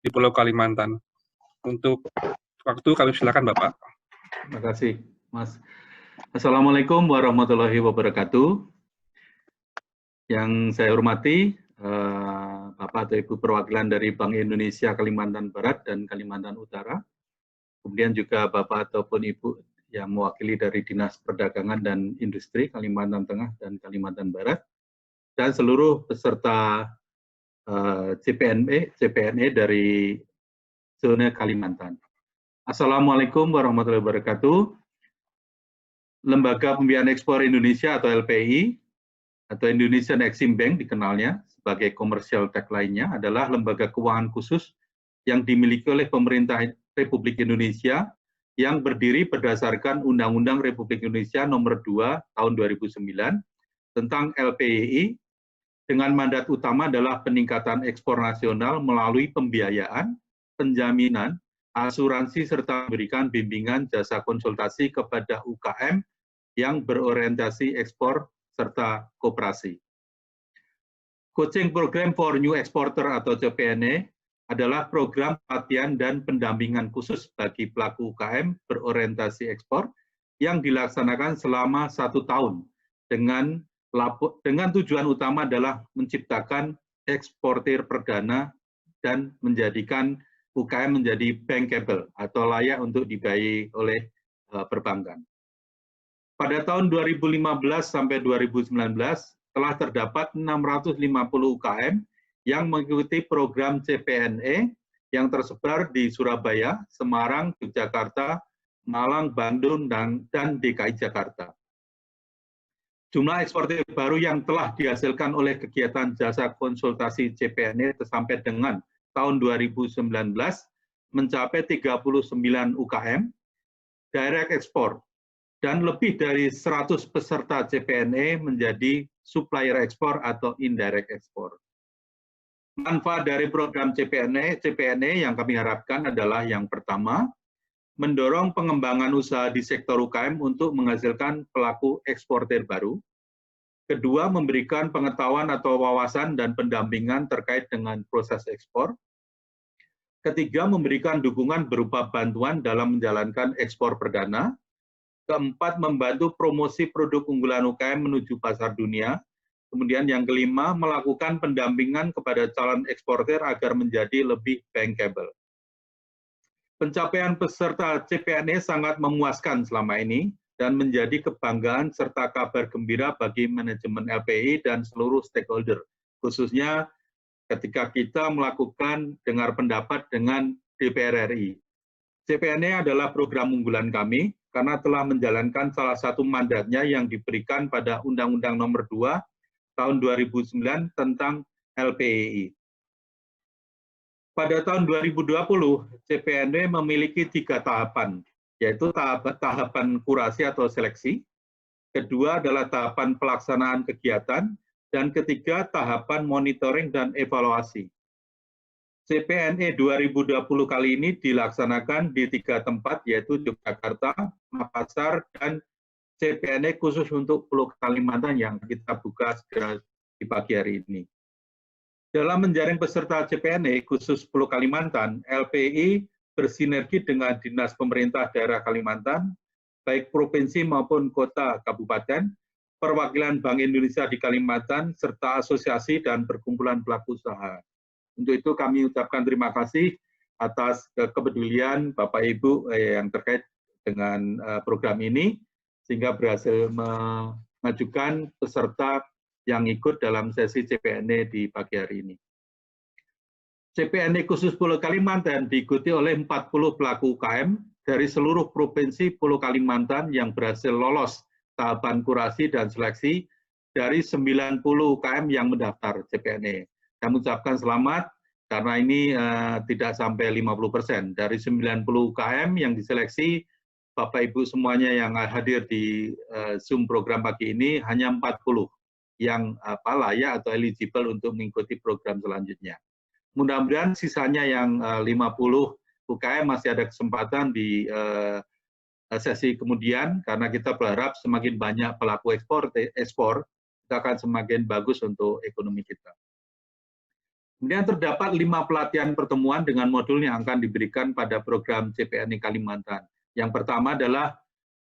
di Pulau Kalimantan. Untuk waktu kami silakan Bapak. Terima kasih, Mas. Assalamualaikum warahmatullahi wabarakatuh. Yang saya hormati, Bapak atau Ibu perwakilan dari Bank Indonesia Kalimantan Barat dan Kalimantan Utara, kemudian juga Bapak ataupun Ibu yang mewakili dari Dinas Perdagangan dan Industri Kalimantan Tengah dan Kalimantan Barat, dan seluruh peserta CPNE dari zona Kalimantan. Assalamualaikum warahmatullahi wabarakatuh. Lembaga Pembiayaan Ekspor Indonesia atau LPI, atau Indonesian Exim Bank dikenalnya sebagai komersial tech lainnya, adalah lembaga keuangan khusus yang dimiliki oleh pemerintah Republik Indonesia yang berdiri berdasarkan Undang-Undang Republik Indonesia Nomor 2 Tahun 2009 tentang LPII, dengan mandat utama adalah peningkatan ekspor nasional melalui pembiayaan, penjaminan, asuransi, serta memberikan bimbingan jasa konsultasi kepada UKM yang berorientasi ekspor serta koperasi. Coaching Program for New Exporter atau CPNE adalah program pelatihan dan pendampingan khusus bagi pelaku UKM berorientasi ekspor yang dilaksanakan selama 1 tahun dengan tujuan utama adalah menciptakan eksportir perdana dan menjadikan UKM menjadi bankable atau layak untuk dibiayai oleh perbankan. Pada tahun 2015 sampai 2019 telah terdapat 650 UKM yang mengikuti program CPNE yang tersebar di Surabaya, Semarang, Yogyakarta, Malang, Bandung, dan DKI Jakarta. Jumlah eksportir baru yang telah dihasilkan oleh kegiatan jasa konsultasi CPNE sampai dengan tahun 2019 mencapai 39 UKM, direct export, dan lebih dari 100 peserta CPNE menjadi supplier ekspor atau indirect export. Manfaat dari program CPNE yang kami harapkan adalah yang pertama, mendorong pengembangan usaha di sektor UKM untuk menghasilkan pelaku eksportir baru. Kedua, memberikan pengetahuan atau wawasan dan pendampingan terkait dengan proses ekspor. Ketiga, memberikan dukungan berupa bantuan dalam menjalankan ekspor perdana. Keempat, membantu promosi produk unggulan UKM menuju pasar dunia. Kemudian yang kelima, melakukan pendampingan kepada calon eksportir agar menjadi lebih bankable. Pencapaian peserta CPNE sangat memuaskan selama ini dan menjadi kebanggaan serta kabar gembira bagi manajemen LPI dan seluruh stakeholder, khususnya ketika kita melakukan dengar pendapat dengan DPR RI. CPNE adalah program unggulan kami karena telah menjalankan salah satu mandatnya yang diberikan pada Undang-Undang Nomor 2 Tahun 2009 tentang LPII. Pada tahun 2020, CPNE memiliki 3 tahapan, yaitu tahapan kurasi atau seleksi, kedua adalah tahapan pelaksanaan kegiatan, dan ketiga tahapan monitoring dan evaluasi. CPNE 2020 kali ini dilaksanakan di 3 tempat, yaitu Yogyakarta, Makassar, dan CPNE khusus untuk Pulau Kalimantan yang kita buka segera di pagi hari ini. Dalam menjaring peserta CPNE khusus Pulau Kalimantan, LPI bersinergi dengan Dinas Pemerintah Daerah Kalimantan, baik provinsi maupun kota kabupaten, perwakilan Bank Indonesia di Kalimantan, serta asosiasi dan perkumpulan pelaku usaha. Untuk itu kami ucapkan terima kasih atas kepedulian Bapak Ibu yang terkait dengan program ini, sehingga berhasil mengajukan peserta yang ikut dalam sesi CPNE di pagi hari ini. CPNE khusus Pulau Kalimantan diikuti oleh 40 pelaku UKM dari seluruh provinsi Pulau Kalimantan yang berhasil lolos tahapan kurasi dan seleksi dari 90 UKM yang mendaftar CPNE. Kami ucapkan selamat karena ini tidak sampai 50%. Dari 90 UKM yang diseleksi, Bapak Ibu semuanya yang hadir di Zoom program pagi ini, hanya 40 yang layak atau eligible untuk mengikuti program selanjutnya. Mudah-mudahan sisanya yang 50 UKM masih ada kesempatan di sesi kemudian, karena kita berharap semakin banyak pelaku ekspor, kita akan semakin bagus untuk ekonomi kita. Kemudian terdapat 5 pelatihan pertemuan dengan modul yang akan diberikan pada program CPNE Kalimantan. Yang pertama adalah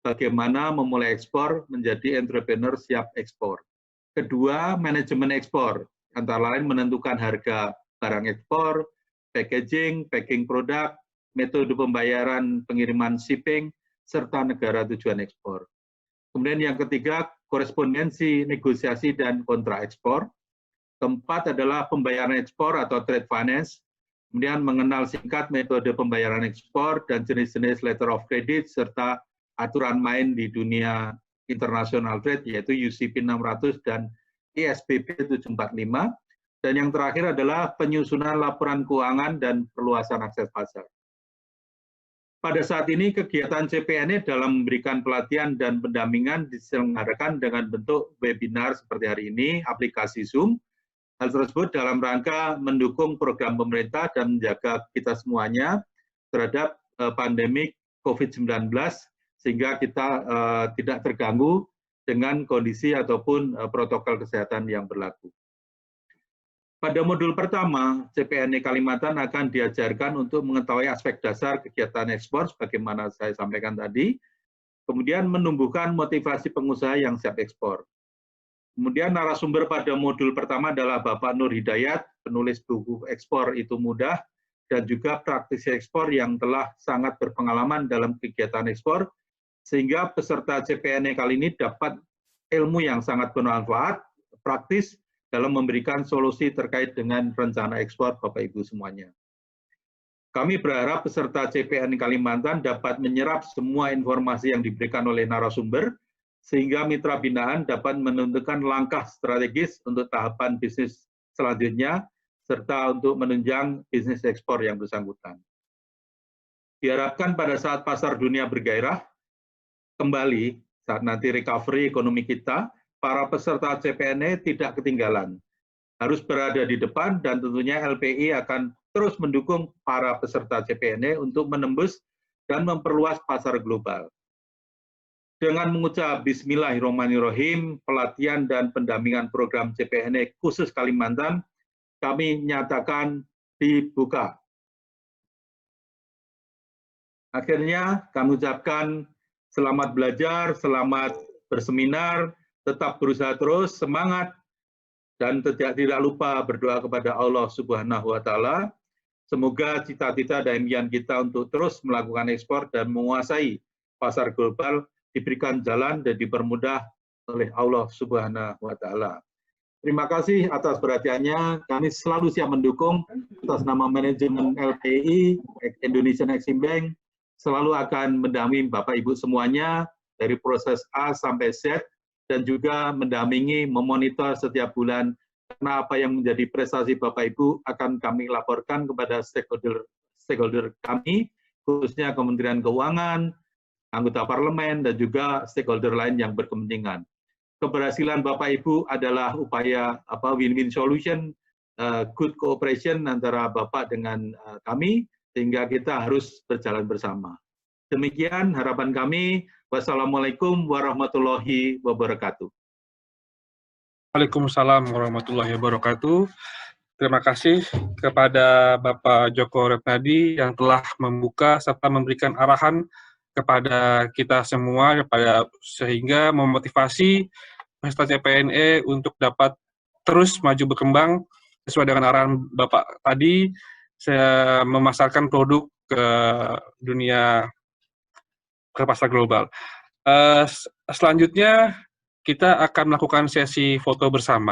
bagaimana memulai ekspor menjadi entrepreneur siap ekspor. Kedua, manajemen ekspor, antara lain menentukan harga barang ekspor, packaging, packing produk, metode pembayaran pengiriman shipping, serta negara tujuan ekspor. Kemudian yang ketiga, korespondensi, negosiasi, dan kontrak ekspor. Keempat adalah pembayaran ekspor atau trade finance, kemudian mengenal singkat metode pembayaran ekspor dan jenis-jenis letter of credit, serta aturan main di dunia international trade, yaitu UCP 600 dan ISBP 745. Dan yang terakhir adalah penyusunan laporan keuangan dan perluasan akses pasar. Pada saat ini, kegiatan CPNE dalam memberikan pelatihan dan pendampingan diselenggarakan dengan bentuk webinar seperti hari ini, aplikasi Zoom. Hal tersebut dalam rangka mendukung program pemerintah dan menjaga kita semuanya terhadap pandemi COVID-19, sehingga kita tidak terganggu dengan kondisi ataupun protokol kesehatan yang berlaku. Pada modul pertama, CPNE Kalimantan akan diajarkan untuk mengetahui aspek dasar kegiatan ekspor, sebagaimana saya sampaikan tadi, kemudian menumbuhkan motivasi pengusaha yang siap ekspor. Kemudian narasumber pada modul pertama adalah Bapak Nur Hidayat, penulis buku Ekspor Itu Mudah, dan juga praktisi ekspor yang telah sangat berpengalaman dalam kegiatan ekspor, sehingga peserta CPNE kali ini dapat ilmu yang sangat bermanfaat, praktis, dalam memberikan solusi terkait dengan rencana ekspor Bapak Ibu semuanya. Kami berharap peserta CPNE Kalimantan dapat menyerap semua informasi yang diberikan oleh narasumber, sehingga mitra binaan dapat menentukan langkah strategis untuk tahapan bisnis selanjutnya, serta untuk menunjang bisnis ekspor yang bersangkutan. Diharapkan pada saat pasar dunia bergairah, kembali saat nanti recovery ekonomi kita, para peserta CPNE tidak ketinggalan. Harus berada di depan dan tentunya LPI akan terus mendukung para peserta CPNE untuk menembus dan memperluas pasar global. Dengan mengucap Bismillahirrahmanirrahim, pelatihan dan pendampingan program CPNE khusus Kalimantan, kami nyatakan dibuka. Akhirnya kami ucapkan selamat belajar, selamat berseminar, tetap berusaha terus, semangat, dan tidak lupa berdoa kepada Allah Subhanahu wa Ta'ala. Semoga cita-cita dan impian kita untuk terus melakukan ekspor dan menguasai pasar global diberikan jalan dan dipermudah oleh Allah Subhanahu wa Ta'ala. Terima kasih atas perhatiannya. Kami selalu siap mendukung atas nama manajemen LPI, Indonesian Exim Bank, selalu akan mendampingi Bapak Ibu semuanya dari proses A sampai Z, dan juga mendampingi, memonitor setiap bulan, karena apa yang menjadi prestasi Bapak Ibu akan kami laporkan kepada stakeholder kami, khususnya Kementerian Keuangan, anggota parlemen, dan juga stakeholder lain yang berkepentingan. Keberhasilan Bapak Ibu adalah upaya win-win solution, good cooperation antara Bapak dengan kami, sehingga kita harus berjalan bersama. Demikian harapan kami. Wassalamualaikum warahmatullahi wabarakatuh. Waalaikumsalam warahmatullahi wabarakatuh. Terima kasih kepada Bapak Joko Retnadi yang telah membuka serta memberikan arahan kepada kita semua, sehingga memotivasi peserta CPNE untuk dapat terus maju berkembang sesuai dengan arahan Bapak tadi. Saya memasarkan produk ke dunia, ke pasar global. Selanjutnya kita akan melakukan sesi foto bersama.